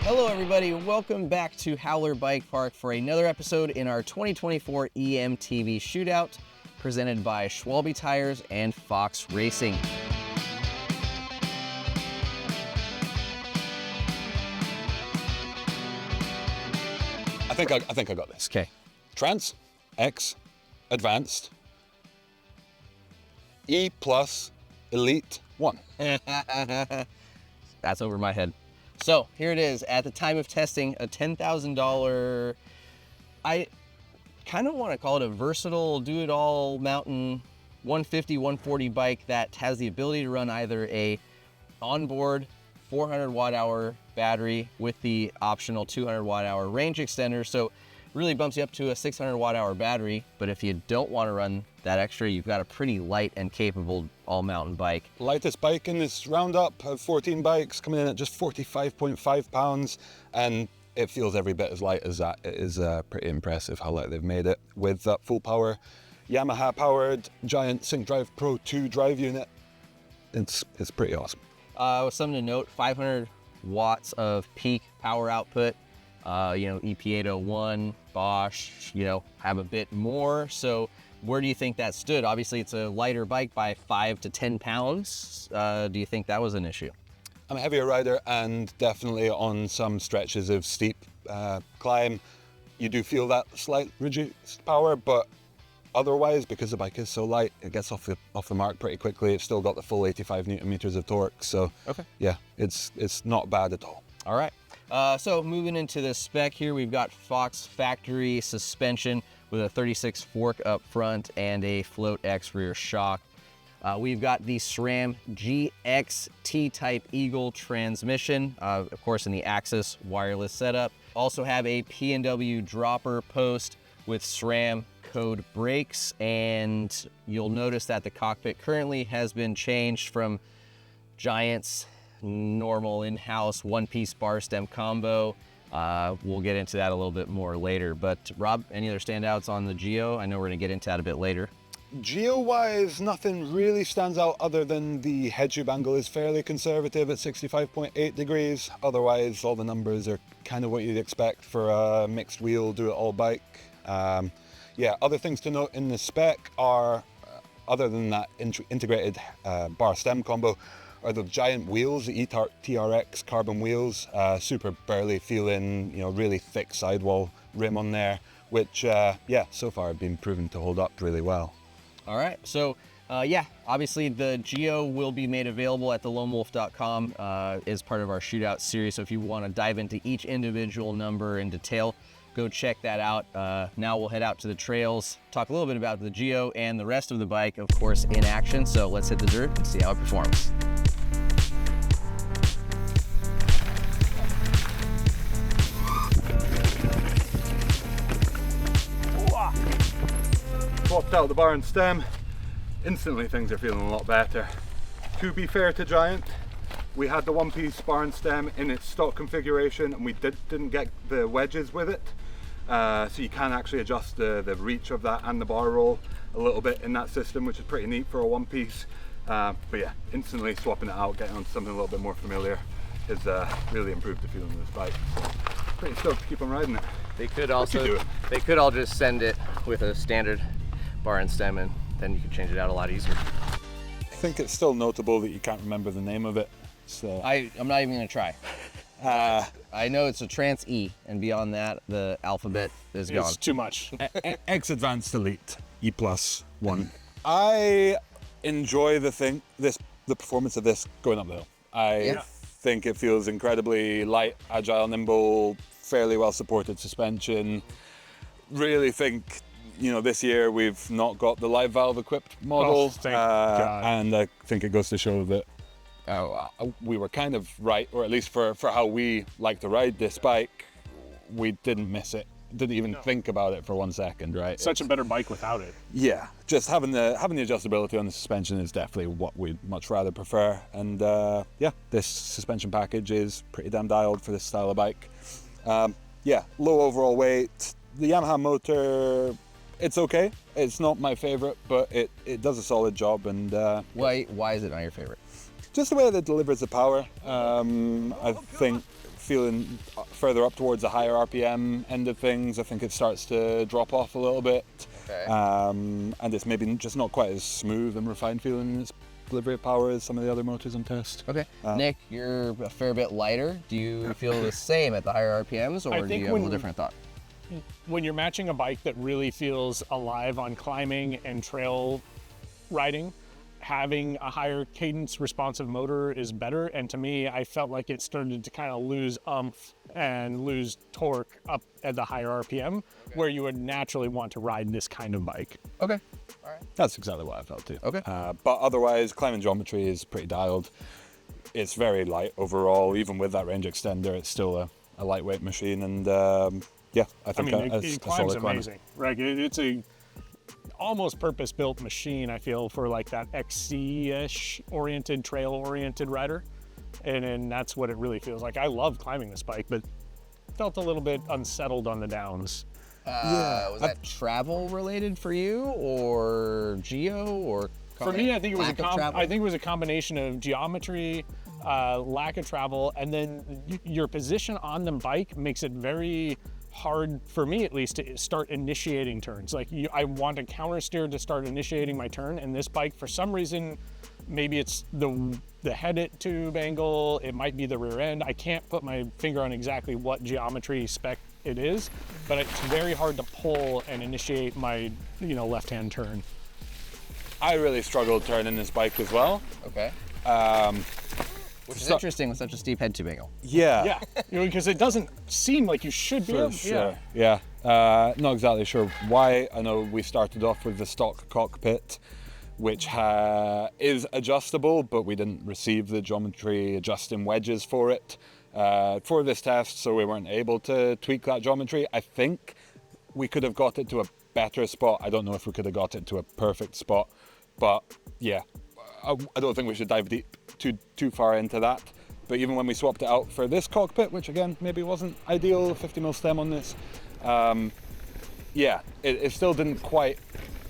Hello everybody, welcome back to Howler Bike Park for another episode in our 2024 EMTB Shootout, presented by Schwalbe Tires and Fox Racing. I think I got this. Okay. Trance X Advanced E Plus Elite 1. That's over my head. So here it is. At the time of testing, a $10,000, I kind of want to call it a versatile, do-it-all mountain 150, 140 bike that has the ability to run either a onboard 400 watt-hour battery with the optional 200 watt-hour range extender. So really bumps you up to a 600 watt-hour battery. But if you don't want to run that extra, you've got a pretty light and capable all-mountain bike. Lightest bike in this roundup of 14 bikes, coming in at just 45.5 pounds, and it feels every bit as light as that. It is pretty impressive how light they've made it with that full power Yamaha powered Giant Sync Drive Pro 2 drive unit. It's pretty awesome. Something to note, 500 watts of peak power output. EP801, Bosch, have a bit more. So where do you think that stood? Obviously, it's a lighter bike by 5 to 10 pounds. Do you think that was an issue? I'm a heavier rider, and definitely on some stretches of steep climb, you do feel that slight reduced power, but otherwise, because the bike is so light, it gets off the mark pretty quickly. It's still got the full 85 Newton meters of torque, so okay. Yeah, it's not bad at all. All right. So moving into the spec here, we've got Fox factory suspension with a 36 fork up front and a Float X rear shock. We've got the SRAM GX T-Type Eagle transmission, of course in the Axis wireless setup. Also have a P&W dropper post with SRAM code brakes, and you'll notice that the cockpit currently has been changed from Giant's normal in-house one-piece bar stem combo. We'll get into that a little bit more later. But Rob, any other standouts on the Geo? I know we're gonna get into that a bit later. Geo-wise, nothing really stands out other than the head tube angle is fairly conservative at 65.8 degrees. Otherwise, all the numbers are kind of what you'd expect for a mixed wheel do-it-all bike. Other things to note in the spec are, other than that integrated bar stem combo, are the giant wheels, the TRX carbon wheels, super burly feeling, really thick sidewall rim on there, which, so far have been proven to hold up really well. All right, so obviously the Geo will be made available at theloamwolf.com as part of our shootout series. So if you want to dive into each individual number in detail, go check that out. Now we'll head out to the trails, talk a little bit about the Geo and the rest of the bike, of course, in action. So let's hit the dirt and see how it performs. Swapped out the bar and stem, instantly things are feeling a lot better. To be fair to Giant, we had the one-piece bar and stem in its stock configuration, and we didn't get the wedges with it, so you can actually adjust the reach of that and the bar roll a little bit in that system, which is pretty neat for a one-piece. But yeah, instantly swapping it out, getting onto something a little bit more familiar has really improved the feeling of this bike. So, pretty stoked to keep on riding it. They could all just send it with a standard bar and stem, and then you could change it out a lot easier. I think it's still notable that you can't remember the name of it. So I'm not even gonna try. I know it's a Trance E, and beyond that, the alphabet is gone. It's too much. X Advanced Elite E Plus 1. I enjoy the performance of this going up the hill. I think it feels incredibly light, agile, nimble, fairly well supported suspension. Really think, this year we've not got the live valve equipped model, thank God. And I think it goes to show that we were kind of right, or at least for how we like to ride this bike, we didn't miss it. Didn't even think about it for 1 second, right? Such a better bike without it. Yeah, just having the adjustability on the suspension is definitely what we'd much rather prefer. And this suspension package is pretty damn dialed for this style of bike. Low overall weight. The Yamaha motor, it's okay. It's not my favorite, but it does a solid job. And why is it not your favorite? Just the way that it delivers the power. I think feeling further up towards the higher RPM end of things, I think it starts to drop off a little bit. Okay. And it's maybe just not quite as smooth and refined feeling in its delivery of power as some of the other motors on test. Okay. Nick, you're a fair bit lighter. Do you feel the same at the higher RPMs, or do you have a little different thought? When you're matching a bike that really feels alive on climbing and trail riding, having a higher cadence responsive motor is better. And to me, I felt like it started to kind of lose oomph and lose torque up at the higher RPM, where you would naturally want to ride this kind of bike. Okay. All right. That's exactly what I felt too. Okay. But otherwise, climbing geometry is pretty dialed. It's very light overall. Even with that range extender, it's still a lightweight machine. And yeah, I think it climbs amazing. Right, it's a almost purpose-built machine, I feel, for like that XC-ish oriented, trail-oriented rider. And that's what it really feels like. I love climbing this bike, but felt a little bit unsettled on the downs. Was that travel related for you, or geo, or for me? I think it was travel? I think it was a combination of geometry, lack of travel, and then your position on the bike makes it very hard, for me at least, to start initiating turns. Like I want to counter steer to start initiating my turn, and this bike, for some reason, maybe it's the head tube angle, it might be the rear end. I can't put my finger on exactly what geometry spec it is, but it's very hard to pull and initiate my left-hand turn. I really struggled turning this bike as well. Okay. Which is interesting with such a steep head tube angle. Yeah. Yeah, because it doesn't seem like you should be able to. Sure. Yeah. Not exactly sure why. I know we started off with the stock cockpit, which is adjustable, but we didn't receive the geometry adjusting wedges for it for this test, so we weren't able to tweak that geometry. I think we could have got it to a better spot. I don't know if we could have got it to a perfect spot, but yeah, I don't think we should dive deep too far into that. But even when we swapped it out for this cockpit, which again maybe wasn't ideal, 50mm stem on this, yeah, it still didn't quite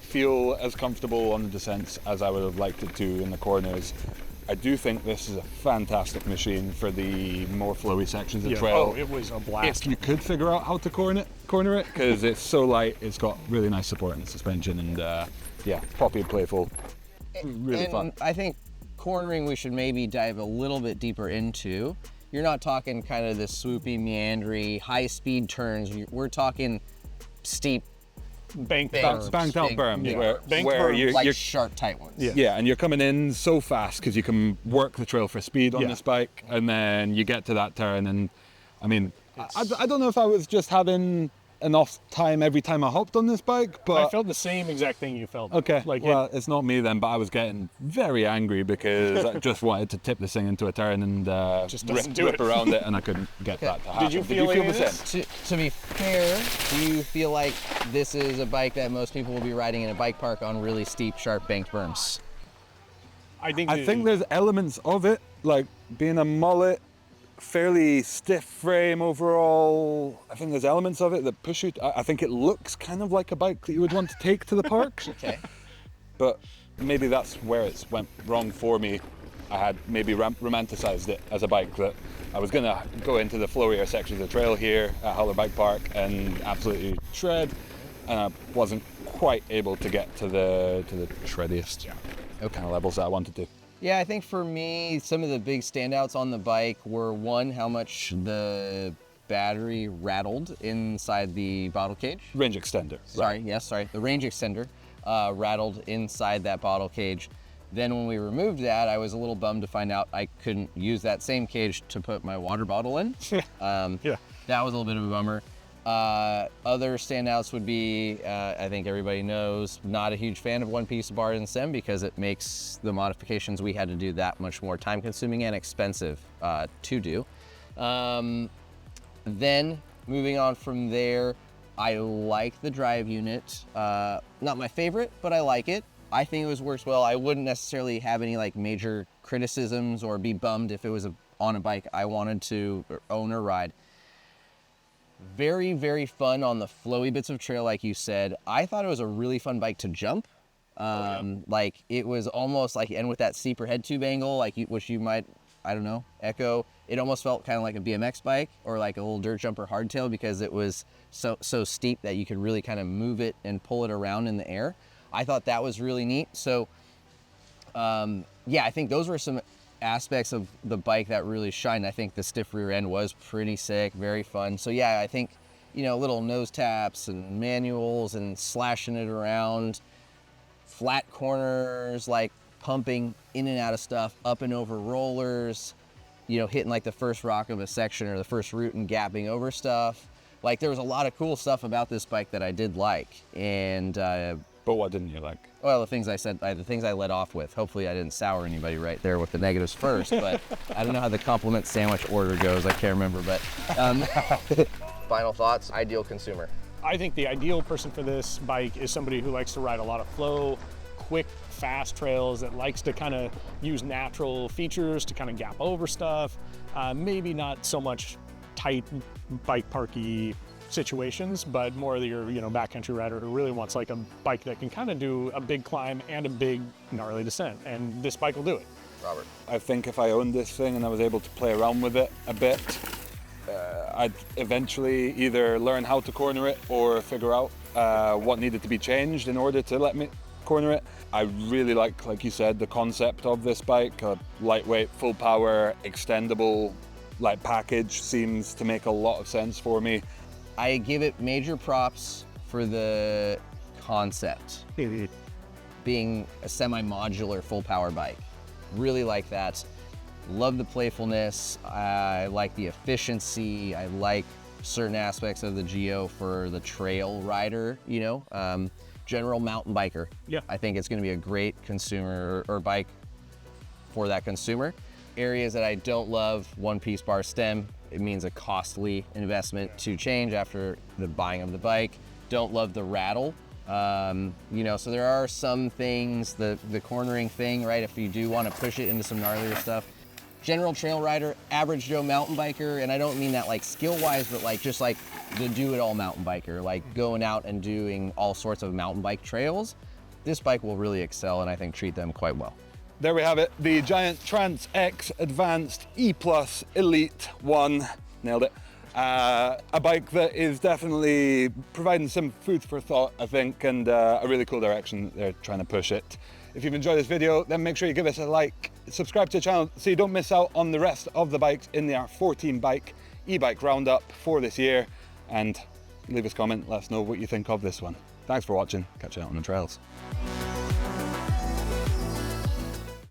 feel as comfortable on the descents as I would have liked it to in the corners. I do think this is a fantastic machine for the more flowy sections of trail. Oh, it was a blast. If you could figure out how to corner it, because it's so light, it's got really nice support in the suspension, and yeah, poppy and playful, really fun. I think cornering we should maybe dive a little bit deeper into. You're not talking kind of the swoopy, meandering, high-speed turns. We're talking steep, banked berms, out berms, where you're like sharp, tight ones. Yeah, and you're coming in so fast because you can work the trail for speed on this bike, and then you get to that turn, and I mean, I don't know if I was just having enough time every time I hopped on this bike, but I felt the same exact thing you felt. Okay, it's not me then, but I was getting very angry because I just wanted to tip this thing into a turn and just rip around it, and I couldn't get that to happen. Did you feel the this? same? To be fair, do you feel like this is a bike that most people will be riding in a bike park on really steep, sharp banked berms? I think there's elements of it, like being a mullet, fairly stiff frame overall. I think there's elements of it that push you. I think it looks kind of like a bike that you would want to take to the park. Okay. But maybe that's where it went wrong for me. I had maybe romanticized it as a bike that I was gonna go into the flowier sections of the trail here at Howler Bike Park and absolutely shred, and I wasn't quite able to get to the shreddiest kind of levels that I wanted to. Yeah, I think for me, some of the big standouts on the bike were, one, how much the battery rattled inside the bottle cage. Range extender. Sorry. The range extender rattled inside that bottle cage. Then when we removed that, I was a little bummed to find out I couldn't use that same cage to put my water bottle in. That was a little bit of a bummer. Other standouts would be, I think everybody knows, not a huge fan of one-piece bar and stem because it makes the modifications we had to do that much more time-consuming and expensive to do. Then, moving on from there, I like the drive unit. Not my favorite, but I like it. I think it works well. I wouldn't necessarily have any like major criticisms or be bummed if it was on a bike I wanted to own or ride. Very, very fun on the flowy bits of trail, like you said. I thought it was a really fun bike to jump. Like it was almost like, and with that steeper head tube angle, like which you might, I don't know, Echo. It almost felt kind of like a BMX bike or like a little dirt jumper hardtail because it was so steep that you could really kind of move it and pull it around in the air. I thought that was really neat. So yeah, I think those were some aspects of the bike that really shined. I think the stiff rear end was pretty sick, very fun. So yeah, I think, you know, little nose taps and manuals and slashing it around, flat corners, like pumping in and out of stuff, up and over rollers, you know, hitting like the first rock of a section or the first route and gapping over stuff. Like there was a lot of cool stuff about this bike that I did like. And But what didn't you like? well, the things I said, the things I led off with. Hopefully I didn't sour anybody right there with the negatives first, but I don't know how the compliment sandwich order goes. I can't remember, but final thoughts, ideal consumer. I think the ideal person for this bike is somebody who likes to ride a lot of flow, quick, fast trails, that likes to kind of use natural features to kind of gap over stuff. Maybe not so much tight bike parky situations, but more of your, you know, backcountry rider who really wants like a bike that can kind of do a big climb and a big gnarly descent, and this bike will do it. Robert. I think if I owned this thing and I was able to play around with it a bit, I'd eventually either learn how to corner it or figure out what needed to be changed in order to let me corner it. I really like you said, the concept of this bike. A lightweight, full power, extendable like package seems to make a lot of sense for me. I give it major props for the concept, being a semi-modular full power bike. Really like that. Love the playfulness. I like the efficiency. I like certain aspects of the Geo for the trail rider, you know, general mountain biker. Yeah. I think it's going to be a great consumer or bike for that consumer. Areas that I don't love, one-piece bar stem. It means a costly investment to change after the buying of the bike. Don't love the rattle. You know, so there are some things, the cornering thing, right? If you do want to push it into some gnarlier stuff. General trail rider, average Joe mountain biker, and I don't mean that like skill-wise, but like just like the do-it-all mountain biker, like going out and doing all sorts of mountain bike trails. This bike will really excel and I think treat them quite well. There we have it, the giant Trance X Advanced E+ Elite 1. Nailed it. A bike that is definitely providing some food for thought, I think, and a really cool direction they're trying to push it. If you've enjoyed this video, then make sure you give us a like, subscribe to the channel so you don't miss out on the rest of the bikes in our 14 bike e-bike roundup for this year, and leave us a comment, let us know what you think of this one. Thanks for watching, catch you out on the trails.